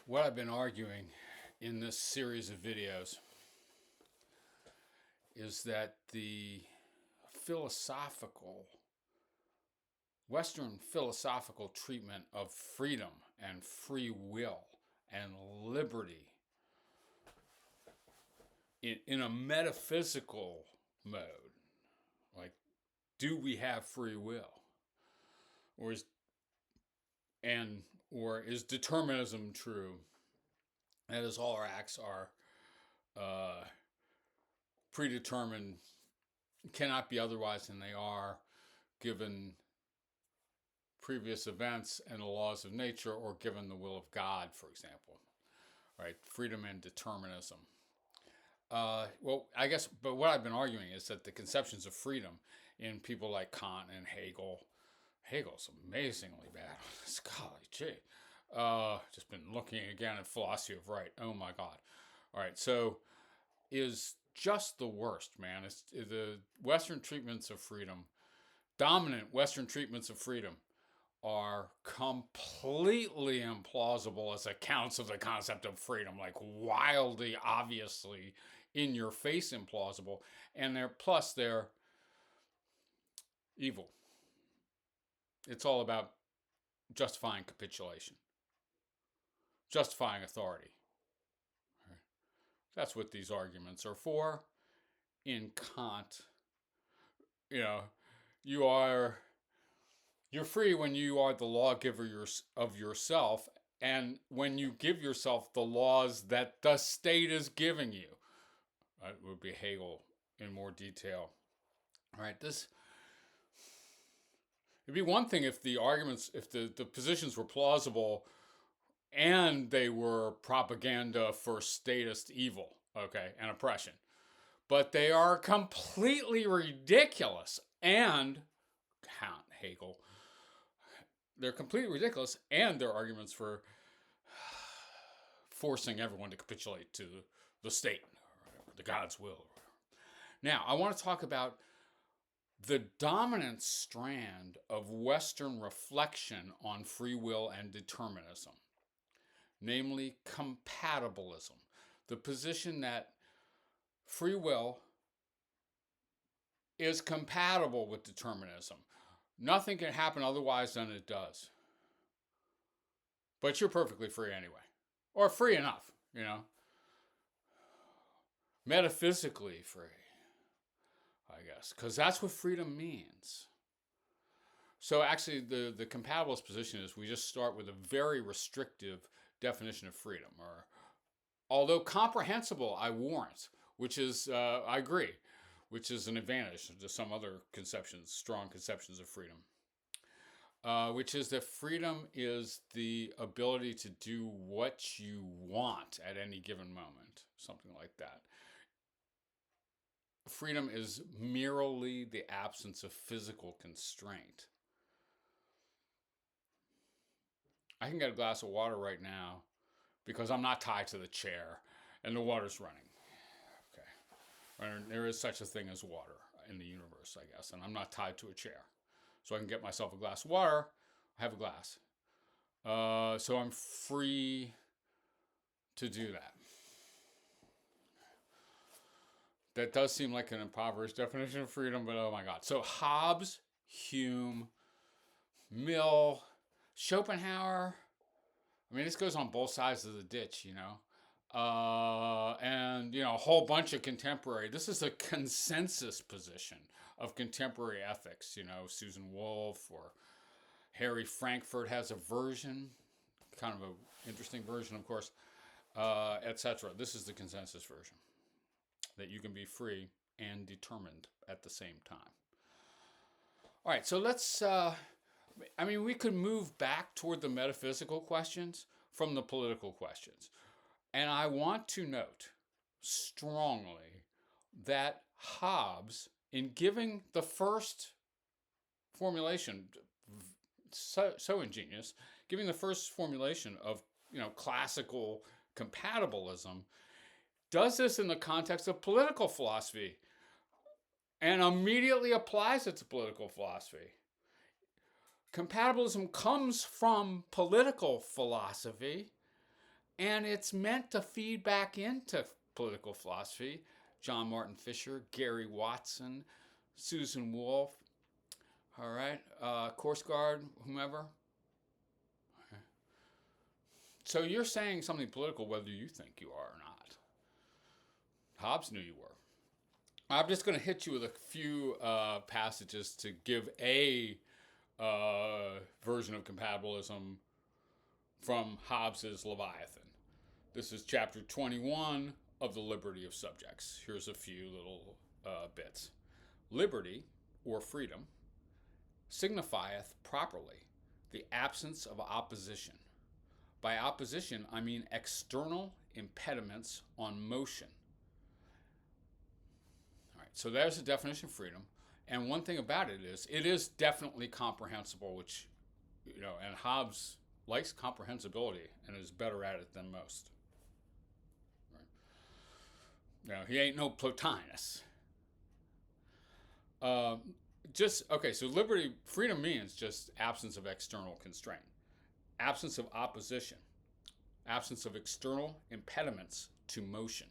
What I've been arguing in this series of videos is that the philosophical, Western philosophical treatment of freedom and free will and liberty in a metaphysical mode, like, do we have free will? Or is determinism true? That is, all our acts are predetermined, cannot be otherwise than they are, given previous events and the laws of nature, or given the will of God, for example. Right? Freedom and determinism. Well, I guess, but what I've been arguing is that the conceptions of freedom in people like Kant and Hegel's amazingly bad on this. Golly gee. Just been looking again at philosophy of right. Oh my God. All right, so is just the worst, man. It's the Western treatments of freedom, dominant Western treatments of freedom, are completely implausible as accounts of the concept of freedom, like wildly, obviously, in your face implausible, and they're evil. It's all about justifying capitulation, justifying authority. That's what these arguments are for. In Kant, you're free when you are the lawgiver of yourself, and when you give yourself the laws that the state is giving you. That would be Hegel in more detail. All right, it'd be one thing if the arguments, if the positions were plausible and they were propaganda for statist evil, okay, and oppression. But they are completely ridiculous, and Kant, Hegel, they're completely ridiculous, and they're arguments for forcing everyone to capitulate to the state, the God's will. Now, I want to talk about the dominant strand of Western reflection on free will and determinism, namely compatibilism, the position that free will is compatible with determinism. Nothing can happen otherwise than it does. But you're perfectly free anyway. Or free enough, Metaphysically free, I guess. Because that's what freedom means. So actually, the compatibilist position is we just start with a very restrictive definition of freedom. Or, although comprehensible, I warrant, which is, I agree, which is an advantage to some other conceptions, strong conceptions of freedom, which is that freedom is the ability to do what you want at any given moment, something like that. Freedom is merely the absence of physical constraint. I can get a glass of water right now because I'm not tied to the chair and the water's running. There is such a thing as water in the universe, I guess, and I'm not tied to a chair. So I can get myself a glass of water, have a glass. So I'm free to do that. That does seem like an impoverished definition of freedom, but oh my God. So Hobbes, Hume, Mill, Schopenhauer, this goes on both sides of the ditch, and a whole bunch of contemporary. This is a consensus position of contemporary ethics. Susan Wolf or Harry Frankfurt has a version, kind of an interesting version, of course, etc. This is the consensus version, that you can be free and determined at the same time. All right, so let's. We could move back toward the metaphysical questions from the political questions. And I want to note strongly that Hobbes, in giving the first formulation, so ingenious, giving the first formulation of classical compatibilism, does this in the context of political philosophy and immediately applies it to political philosophy. Compatibilism comes from political philosophy And it's meant to feed back into political philosophy. John Martin Fisher, Gary Watson, Susan Wolf, all right, Korsgaard, whomever. So you're saying something political whether you think you are or not. Hobbes knew you were. I'm just going to hit you with a few passages to give a version of compatibilism from Hobbes's Leviathan. This is chapter 21 of the Liberty of Subjects. Here's a few little bits. Liberty, or freedom, signifieth properly the absence of opposition. By opposition, I mean external impediments on motion. All right, so there's the definition of freedom. And one thing about it is definitely comprehensible, which, and Hobbes likes comprehensibility and is better at it than most. Right? Now, he ain't no Plotinus. So liberty, freedom means just absence of external constraint, absence of opposition, absence of external impediments to motion.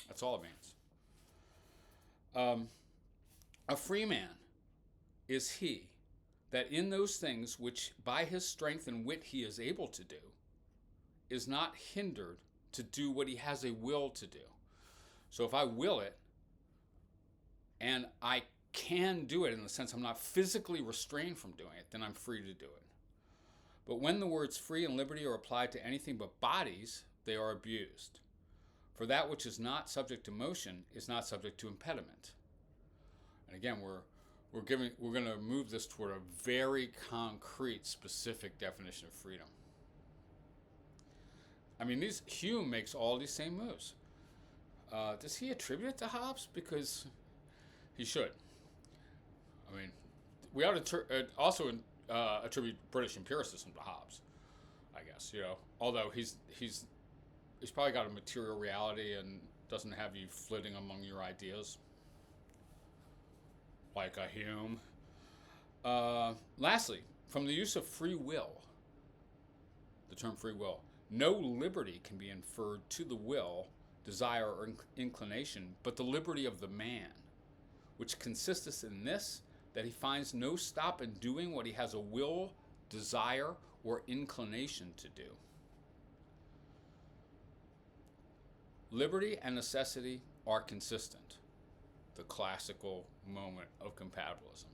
That's all it means. A free man is he that in those things which by his strength and wit he is able to do, is not hindered to do what he has a will to do. So if I will it, and I can do it in the sense I'm not physically restrained from doing it, then I'm free to do it. But when the words free and liberty are applied to anything but bodies, they are abused. For that which is not subject to motion is not subject to impediment. And again, we're going to move this toward a very concrete, specific definition of freedom. I mean, Hume makes all these same moves. Does he attribute it to Hobbes? Because he should. I mean, we ought to also attribute British empiricism to Hobbes, I guess. Although he's probably got a material reality and doesn't have you flitting among your ideas like a Hume. Lastly, from the use of free will, the term free will, no liberty can be inferred to the will, desire, or inclination, but the liberty of the man, which consisteth in this, that he finds no stop in doing what he has a will, desire, or inclination to do. Liberty and necessity are consistent. The classical moment of compatibilism.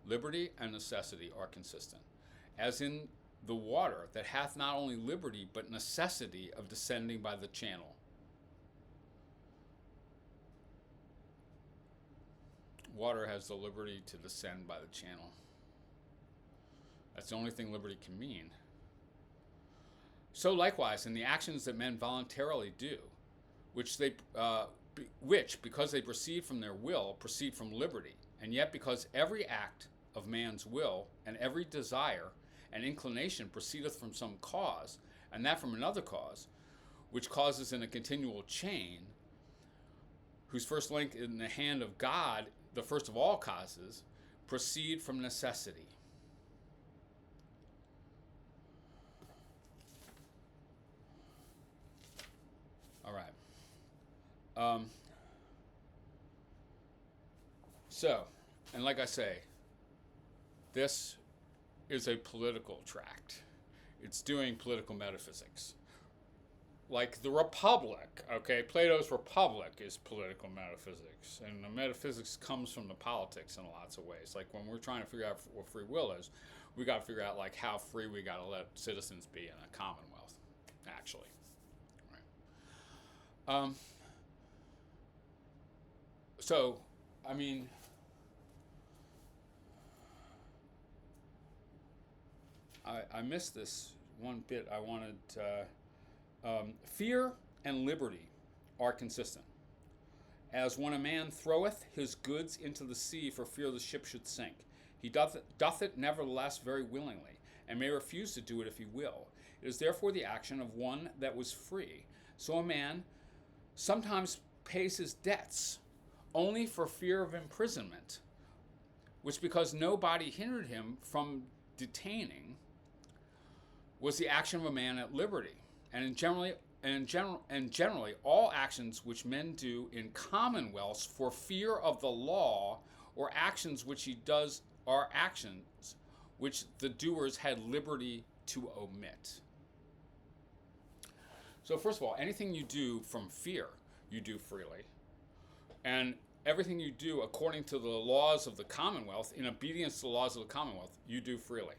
Liberty and necessity are consistent. As in the water that hath not only liberty, but necessity of descending by the channel. Water has the liberty to descend by the channel. That's the only thing liberty can mean. So likewise, in the actions that men voluntarily do, which, because they proceed from their will, proceed from liberty, and yet because every act of man's will and every desire and inclination proceedeth from some cause, and that from another cause, which causes in a continual chain, whose first link in the hand of God, the first of all causes, proceed from necessity. All right. And like I say, this is a political tract. It's doing political metaphysics. Like the Republic, okay? Plato's Republic is political metaphysics. And the metaphysics comes from the politics in lots of ways. Like when we're trying to figure out what free will is, we got to figure out like how free we got to let citizens be in a commonwealth, actually. Right. So, I mean, I missed this one bit I wanted. Fear and liberty are consistent. As when a man throweth his goods into the sea for fear the ship should sink, he doth it nevertheless very willingly, and may refuse to do it if he will. It is therefore the action of one that was free. So a man sometimes pays his debts only for fear of imprisonment, which because no body hindered him from detaining, was the action of a man at liberty. and generally all actions which men do in commonwealths for fear of the law, or actions which he does, are actions which the doers had liberty to omit. So first of all, anything you do from fear, you do freely. And everything you do according to the laws of the Commonwealth, in obedience to the laws of the Commonwealth, you do freely.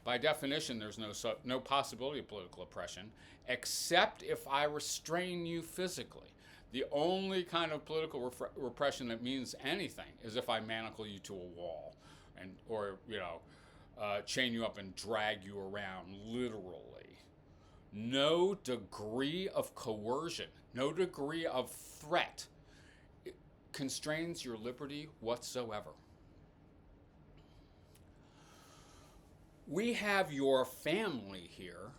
By definition, there's no possibility of political oppression, except if I restrain you physically. The only kind of political repression that means anything is if I manacle you to a wall, or chain you up and drag you around literally. No degree of coercion, no degree of threat constrains your liberty whatsoever. We have your family here,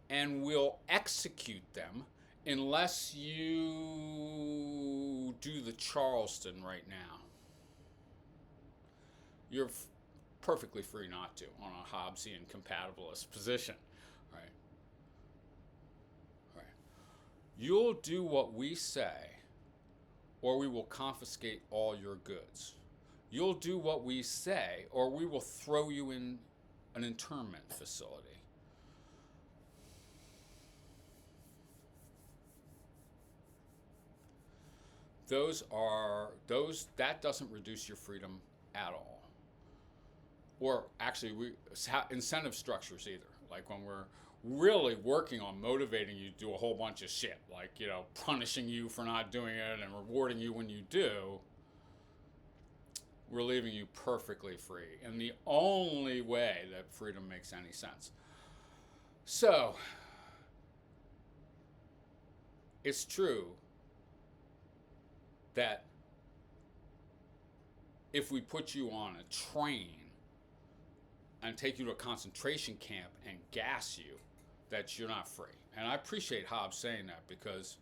and we'll execute them unless you do the Charleston right now. You're perfectly free not to, on a Hobbesian compatibilist position. Right? Right. You'll do what we say, or we will confiscate all your goods. You'll do what we say, or we will throw you in an internment facility. That doesn't reduce your freedom at all. Or actually, incentive structures either. Like when we're really working on motivating you to do a whole bunch of shit, like, punishing you for not doing it and rewarding you when you do, we're leaving you perfectly free in the only way that freedom makes any sense. So, it's true that if we put you on a train and take you to a concentration camp and gas you, that you're not free. And I appreciate Hobbes saying that, because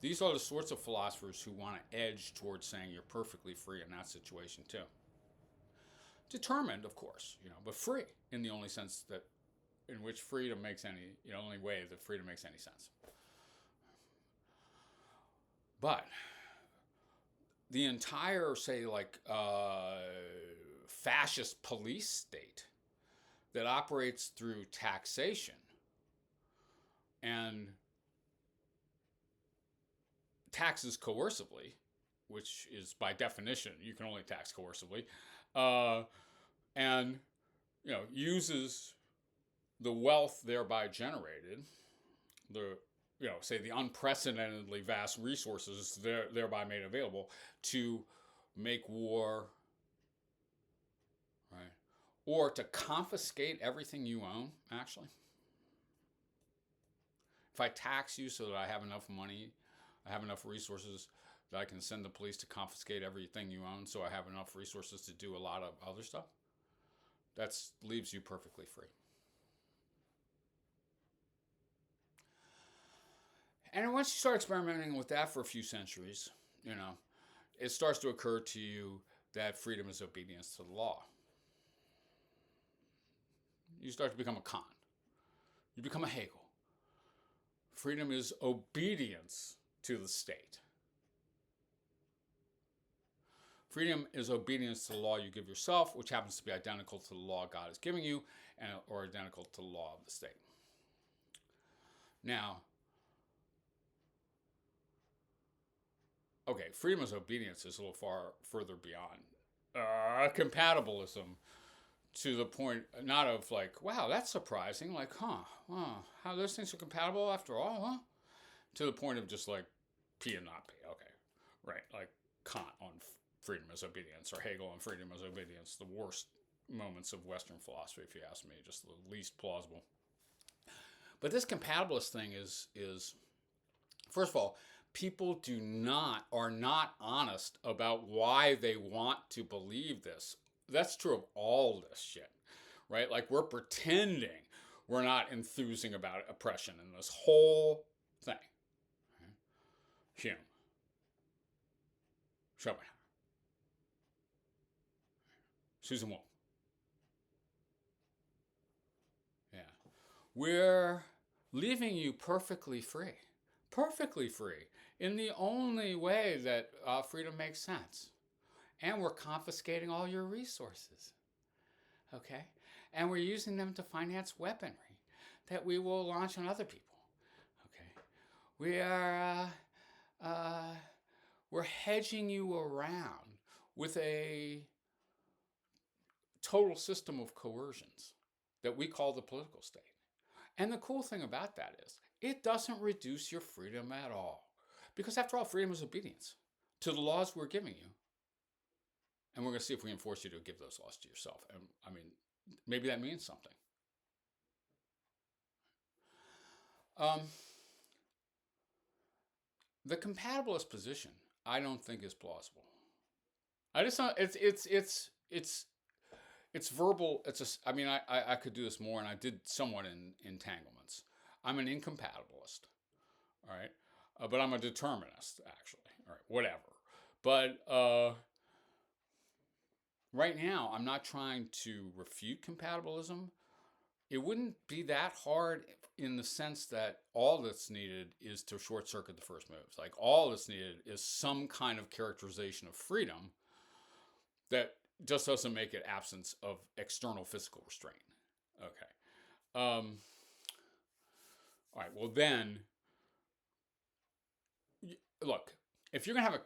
these are the sorts of philosophers who want to edge towards saying you're perfectly free in that situation too. Determined, of course, but free in the only sense that in which freedom makes any, only way that freedom makes any sense. But the entire, say, fascist police state that operates through taxation and taxes coercively, which is by definition, you can only tax coercively, and uses the wealth thereby generated, say the unprecedentedly vast resources thereby made available to make war, right? Or to confiscate everything you own, actually. If I tax you so that I have enough money, I have enough resources that I can send the police to confiscate everything you own, so I have enough resources to do a lot of other stuff, that leaves you perfectly free. And once you start experimenting with that for a few centuries, it starts to occur to you that freedom is obedience to the law. You start to become a Kant. You become a Hegel. Freedom is obedience to the state. Freedom is obedience to the law you give yourself, which happens to be identical to the law God is giving you, or identical to the law of the state. Now, okay, freedom as obedience is a little far further beyond compatibilism, to the point not of wow, that's surprising, how those things are compatible after all, huh? To the point of just P and not P. Okay, right, like Kant on freedom as obedience, or Hegel on freedom as obedience, the worst moments of Western philosophy, if you ask me, just the least plausible. But this compatibilist thing is first of all, people are not honest about why they want to believe this. That's true of all this shit, right? We're pretending we're not enthusing about oppression in this whole thing. Hume. Schopenhauer. Susan Wolf. Yeah. We're leaving you perfectly free, in the only way that freedom makes sense. And we're confiscating all your resources, okay? And we're using them to finance weaponry that we will launch on other people, okay? We are, we're hedging you around with a total system of coercions that we call the political state. And the cool thing about that is it doesn't reduce your freedom at all. Because after all, freedom is obedience to the laws we're giving you. And we're going to see if we can force you to give those laws to yourself. And I mean, maybe that means something. The compatibilist position, I don't think is plausible. I just don't. It's verbal. I mean, I could do this more, and I did somewhat in entanglements. I'm an incompatibilist, all right, but I'm a determinist actually. All right, whatever. But right now, I'm not trying to refute compatibilism. It wouldn't be that hard in the sense that all that's needed is to short circuit the first moves. Like all that's needed is some kind of characterization of freedom that just doesn't make it absence of external physical restraint. Okay. All right. Well, then, look, if you're going to have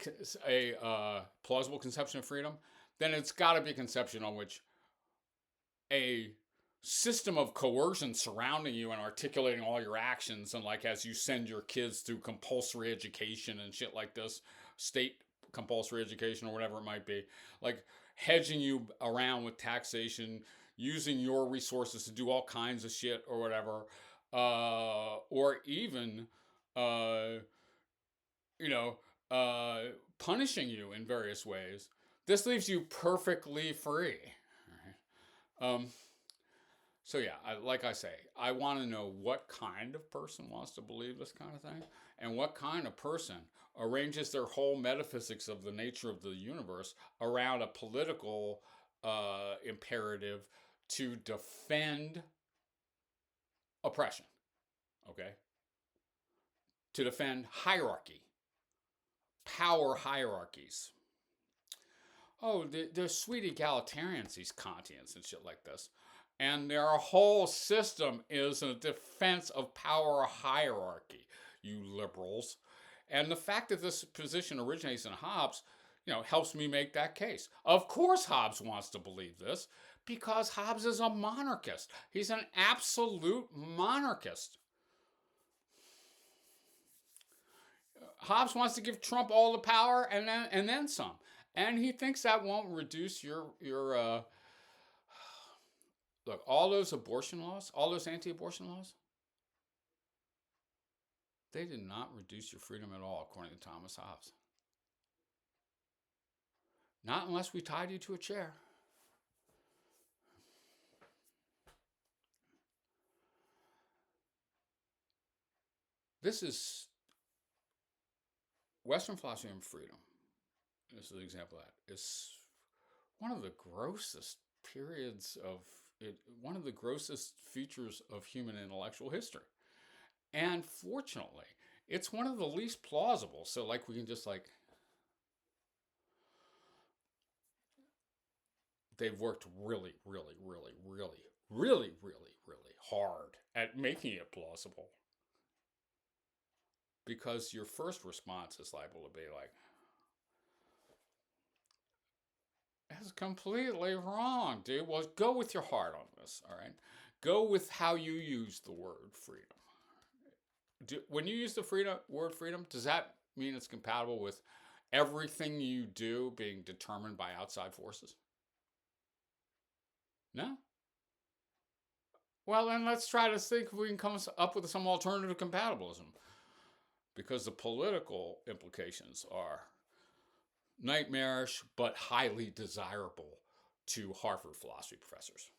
a plausible conception of freedom, then it's got to be a conception on which a system of coercion surrounding you and articulating all your actions, and like as you send your kids through compulsory education and shit like this, state compulsory education or whatever it might be, like hedging you around with taxation, using your resources to do all kinds of shit or whatever, or even punishing you in various ways. This leaves you perfectly free. So yeah, like I say, I want to know what kind of person wants to believe this kind of thing, and what kind of person arranges their whole metaphysics of the nature of the universe around a political imperative to defend oppression, okay? To defend hierarchy, power hierarchies. Oh, they're sweet egalitarians, these Kantians and shit like this. And their whole system is a defense of power hierarchy, you liberals. And the fact that this position originates in Hobbes, helps me make that case. Of course Hobbes wants to believe this, because Hobbes is a monarchist. He's an absolute monarchist. Hobbes wants to give Trump all the power and then some. And he thinks that won't reduce your look, all those abortion laws, all those anti-abortion laws, they did not reduce your freedom at all, according to Thomas Hobbes. Not unless we tied you to a chair. This is Western philosophy of freedom. This is an example of that. It's one of the grossest periods of it, one of the grossest features of human intellectual history. And fortunately, it's one of the least plausible. So like we can just they've worked really, really, really, really, really, really, really hard at making it plausible. Because your first response is liable to be like, that's completely wrong, dude. Well, go with your heart on this, all right? Go with how you use the word freedom. When you use the word freedom, does that mean it's compatible with everything you do being determined by outside forces? No? Well, then let's try to think if we can come up with some alternative compatibilism. Because the political implications are nightmarish but highly desirable to Harvard philosophy professors.